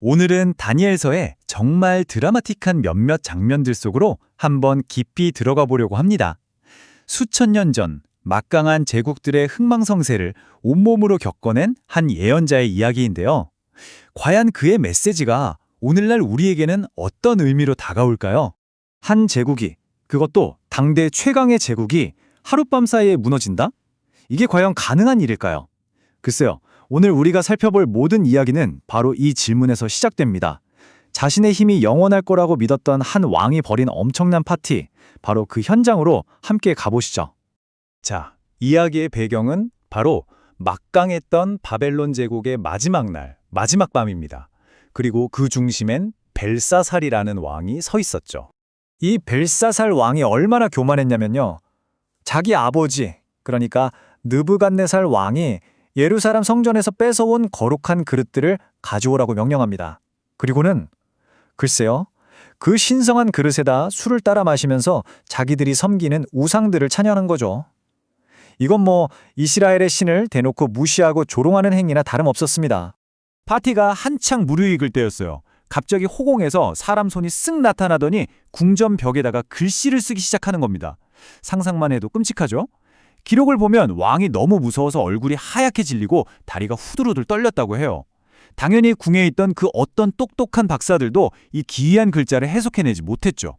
오늘은 다니엘서의 정말 드라마틱한 몇몇 장면들 속으로 한번 깊이 들어가 보려고 합니다. 수천 년 전 막강한 제국들의 흥망성쇠를 온몸으로 겪어낸 한 예언자의 이야기인데요. 과연 그의 메시지가 오늘날 우리에게는 어떤 의미로 다가올까요? 한 제국이, 그것도 당대 최강의 제국이 하룻밤 사이에 무너진다? 이게 과연 가능한 일일까요? 글쎄요, 오늘 우리가 살펴볼 모든 이야기는 바로 이 질문에서 시작됩니다. 자신의 힘이 영원할 거라고 믿었던 한 왕이 벌인 엄청난 파티, 바로 그 현장으로 함께 가보시죠. 자, 이야기의 배경은 바로 막강했던 바벨론 제국의 마지막 날, 마지막 밤입니다. 그리고 그 중심엔 벨사살이라는 왕이 서 있었죠. 이 벨사살 왕이 얼마나 교만했냐면요. 자기 아버지, 그러니까 느부갓네살 왕이 예루살렘 성전에서 뺏어온 거룩한 그릇들을 가져오라고 명령합니다. 그리고는 글쎄요, 그 신성한 그릇에다 술을 따라 마시면서 자기들이 섬기는 우상들을 찬양하는 거죠. 이건 이스라엘의 신을 대놓고 무시하고 조롱하는 행위나 다름없었습니다. 파티가 한창 무르익을 때였어요. 갑자기 호공에서 사람 손이 쓱 나타나더니 궁전 벽에다가 글씨를 쓰기 시작하는 겁니다. 상상만 해도 끔찍하죠? 기록을 보면 왕이 너무 무서워서 얼굴이 하얗게 질리고 다리가 후들후들 떨렸다고 해요. 당연히 궁에 있던 그 어떤 똑똑한 박사들도 이 기이한 글자를 해석해내지 못했죠.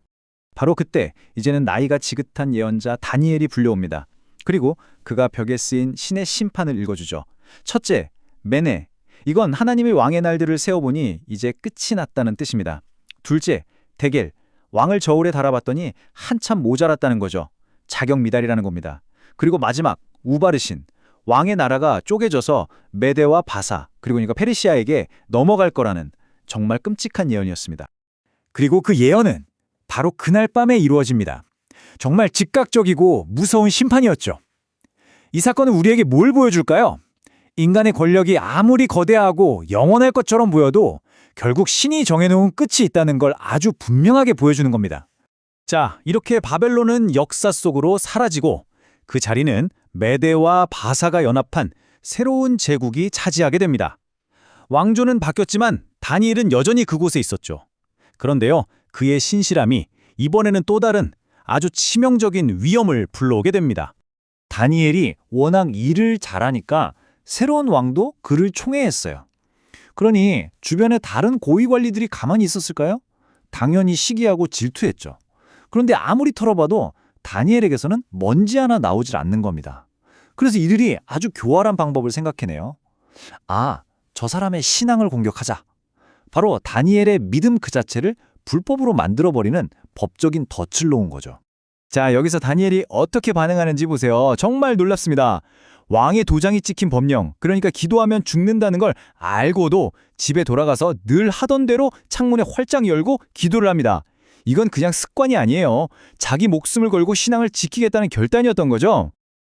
바로 그때 이제는 나이가 지긋한 예언자 다니엘이 불려옵니다. 그리고 그가 벽에 쓰인 신의 심판을 읽어주죠. 첫째, 메네. 이건 하나님의 왕의 날들을 세어보니 이제 끝이 났다는 뜻입니다. 둘째, 데겔. 왕을 저울에 달아봤더니 한참 모자랐다는 거죠. 자격 미달이라는 겁니다. 그리고 마지막, 우바르신. 왕의 나라가 쪼개져서 메데와 바사, 그러니까 페르시아에게 넘어갈 거라는 정말 끔찍한 예언이었습니다. 그리고 그 예언은 바로 그날 밤에 이루어집니다. 정말 즉각적이고 무서운 심판이었죠. 이 사건은 우리에게 뭘 보여줄까요? 인간의 권력이 아무리 거대하고 영원할 것처럼 보여도 결국 신이 정해놓은 끝이 있다는 걸 아주 분명하게 보여주는 겁니다. 자, 이렇게 바벨론은 역사 속으로 사라지고 그 자리는 메데와 바사가 연합한 새로운 제국이 차지하게 됩니다. 왕조는 바뀌었지만 다니엘은 여전히 그곳에 있었죠. 그런데요, 그의 신실함이 이번에는 또 다른 아주 치명적인 위험을 불러오게 됩니다. 다니엘이 워낙 일을 잘하니까 새로운 왕도 그를 총애했어요. 그러니 주변에 다른 고위 관리들이 가만히 있었을까요? 당연히 시기하고 질투했죠. 그런데 아무리 털어봐도 다니엘에게서는 먼지 하나 나오질 않는 겁니다. 그래서 이들이 아주 교활한 방법을 생각해내요. 아, 저 사람의 신앙을 공격하자. 바로 다니엘의 믿음 그 자체를 불법으로 만들어버리는 법적인 덫을 놓은 거죠. 자, 여기서 다니엘이 어떻게 반응하는지 보세요. 정말 놀랍습니다. 왕의 도장이 찍힌 법령, 그러니까 기도하면 죽는다는 걸 알고도 집에 돌아가서 늘 하던 대로 창문에 활짝 열고 기도를 합니다. 이건 그냥 습관이 아니에요. 자기 목숨을 걸고 신앙을 지키겠다는 결단이었던 거죠.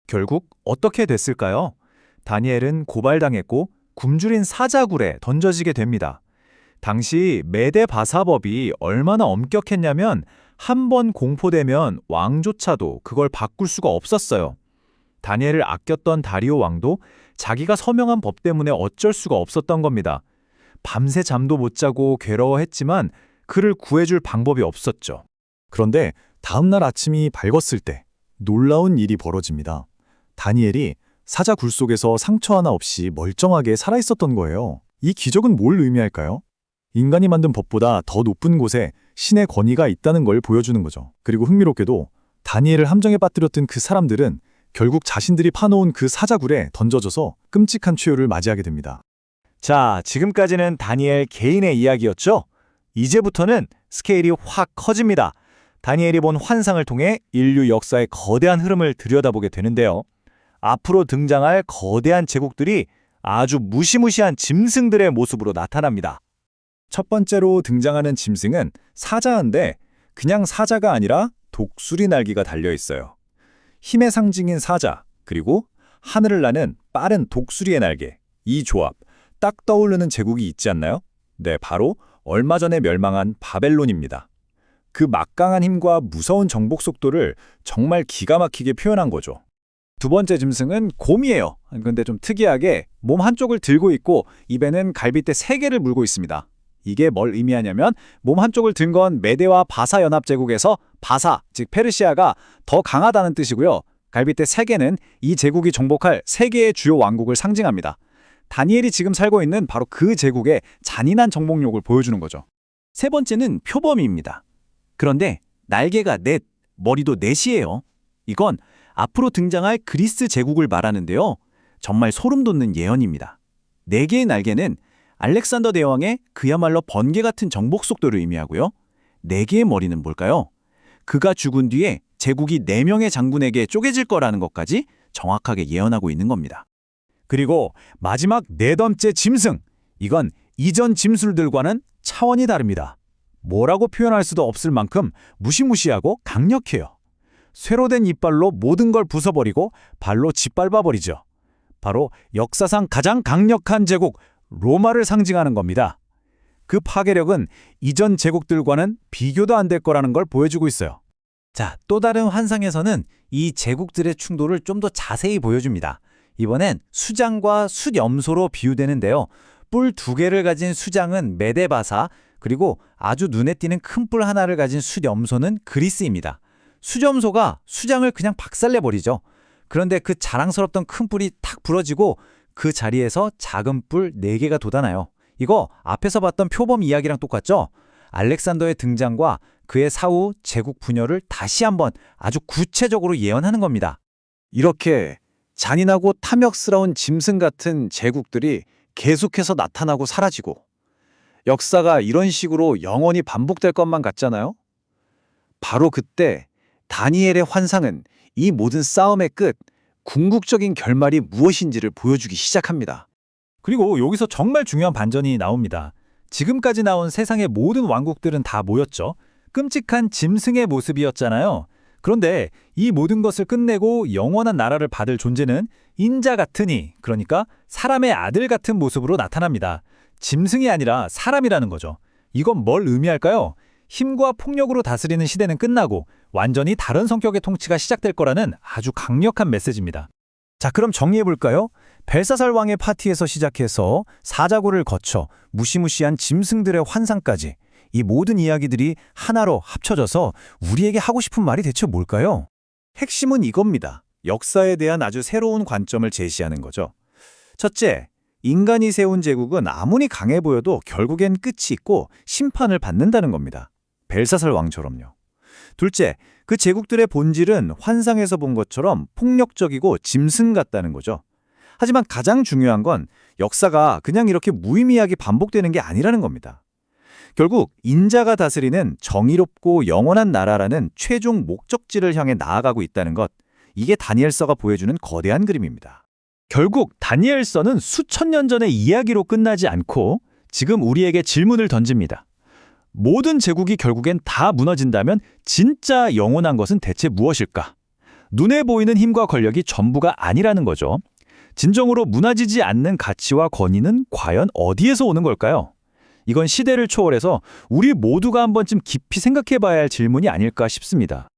결국 어떻게 됐을까요? 다니엘은 고발당했고 굶주린 사자굴에 던져지게 됩니다. 당시 메데 바사법이 얼마나 엄격했냐면 한 번 공포되면 왕조차도 그걸 바꿀 수가 없었어요. 다니엘을 아꼈던 다리오 왕도 자기가 서명한 법 때문에 어쩔 수가 없었던 겁니다. 밤새 잠도 못 자고 괴로워했지만 그를 구해줄 방법이 없었죠. 그런데 다음날 아침이 밝았을 때 놀라운 일이 벌어집니다. 다니엘이 사자 굴 속에서 상처 하나 없이 멀쩡하게 살아있었던 거예요. 이 기적은 뭘 의미할까요? 인간이 만든 법보다 더 높은 곳에 신의 권위가 있다는 걸 보여주는 거죠. 그리고 흥미롭게도 다니엘을 함정에 빠뜨렸던 그 사람들은 결국 자신들이 파놓은 그 사자굴에 던져져서 끔찍한 최후를 맞이하게 됩니다. 자, 지금까지는 다니엘 개인의 이야기였죠? 이제부터는 스케일이 확 커집니다. 다니엘이 본 환상을 통해 인류 역사의 거대한 흐름을 들여다보게 되는데요. 앞으로 등장할 거대한 제국들이 아주 무시무시한 짐승들의 모습으로 나타납니다. 첫 번째로 등장하는 짐승은 사자인데 그냥 사자가 아니라 독수리 날개가 달려있어요. 힘의 상징인 사자, 그리고 하늘을 나는 빠른 독수리의 날개, 이 조합, 딱 떠오르는 제국이 있지 않나요? 네, 바로 얼마 전에 멸망한 바벨론입니다. 그 막강한 힘과 무서운 정복 속도를 정말 기가 막히게 표현한 거죠. 두 번째 짐승은 곰이에요. 근데 좀 특이하게 몸 한쪽을 들고 있고 입에는 갈빗대 3개를 물고 있습니다. 이게 뭘 의미하냐면 몸 한쪽을 든 건 메데와 바사 연합 제국에서 바사, 즉 페르시아가 더 강하다는 뜻이고요. 갈빗대 3개는 이 제국이 정복할 세계의 주요 왕국을 상징합니다. 다니엘이 지금 살고 있는 바로 그 제국의 잔인한 정복욕을 보여주는 거죠. 세 번째는 표범입니다. 그런데 날개가 넷, 머리도 넷이에요. 이건 앞으로 등장할 그리스 제국을 말하는데요. 정말 소름 돋는 예언입니다. 4개의 날개는 알렉산더 대왕의 그야말로 번개 같은 정복 속도를 의미하고요. 4개의 머리는 뭘까요? 그가 죽은 뒤에 제국이 4명의 장군에게 쪼개질 거라는 것까지 정확하게 예언하고 있는 겁니다. 그리고 마지막 4번째 짐승. 이건 이전 짐술들과는 차원이 다릅니다. 뭐라고 표현할 수도 없을 만큼 무시무시하고 강력해요. 쇠로 된 이빨로 모든 걸 부숴버리고 발로 짓밟아버리죠. 바로 역사상 가장 강력한 제국 로마를 상징하는 겁니다. 그 파괴력은 이전 제국들과는 비교도 안 될 거라는 걸 보여주고 있어요. 자, 또 다른 환상에서는 이 제국들의 충돌을 좀 더 자세히 보여줍니다. 이번엔 수장과 숫염소로 비유되는데요. 뿔 2개를 가진 수장은 메데바사, 그리고 아주 눈에 띄는 큰 뿔 하나를 가진 숫염소는 그리스입니다. 숫염소가 수장을 그냥 박살내버리죠. 그런데 그 자랑스럽던 큰 뿔이 탁 부러지고 그 자리에서 작은 뿔 4개가 돋아나요. 이거 앞에서 봤던 표범 이야기랑 똑같죠? 알렉산더의 등장과 그의 사후 제국 분열을 다시 한번 아주 구체적으로 예언하는 겁니다. 이렇게 잔인하고 탐욕스러운 짐승 같은 제국들이 계속해서 나타나고 사라지고 역사가 이런 식으로 영원히 반복될 것만 같잖아요? 바로 그때 다니엘의 환상은 이 모든 싸움의 끝, 궁극적인 결말이 무엇인지를 보여주기 시작합니다. 그리고 여기서 정말 중요한 반전이 나옵니다. 지금까지 나온 세상의 모든 왕국들은 다 모였죠. 끔찍한 짐승의 모습이었잖아요. 그런데 이 모든 것을 끝내고 영원한 나라를 받을 존재는 인자 같으니, 그러니까 사람의 아들 같은 모습으로 나타납니다. 짐승이 아니라 사람이라는 거죠. 이건 뭘 의미할까요? 힘과 폭력으로 다스리는 시대는 끝나고 완전히 다른 성격의 통치가 시작될 거라는 아주 강력한 메시지입니다. 자, 그럼 정리해볼까요? 벨사살 왕의 파티에서 시작해서 사자굴을 거쳐 무시무시한 짐승들의 환상까지 이 모든 이야기들이 하나로 합쳐져서 우리에게 하고 싶은 말이 대체 뭘까요? 핵심은 이겁니다. 역사에 대한 아주 새로운 관점을 제시하는 거죠. 첫째, 인간이 세운 제국은 아무리 강해 보여도 결국엔 끝이 있고 심판을 받는다는 겁니다. 벨사살 왕처럼요. 둘째, 그 제국들의 본질은 환상에서 본 것처럼 폭력적이고 짐승 같다는 거죠. 하지만 가장 중요한 건 역사가 그냥 이렇게 무의미하게 반복되는 게 아니라는 겁니다. 결국 인자가 다스리는 정의롭고 영원한 나라라는 최종 목적지를 향해 나아가고 있다는 것, 이게 다니엘서가 보여주는 거대한 그림입니다. 결국 다니엘서는 수천 년 전의 이야기로 끝나지 않고 지금 우리에게 질문을 던집니다. 모든 제국이 결국엔 다 무너진다면 진짜 영원한 것은 대체 무엇일까? 눈에 보이는 힘과 권력이 전부가 아니라는 거죠. 진정으로 무너지지 않는 가치와 권위는 과연 어디에서 오는 걸까요? 이건 시대를 초월해서 우리 모두가 한 번쯤 깊이 생각해 봐야 할 질문이 아닐까 싶습니다.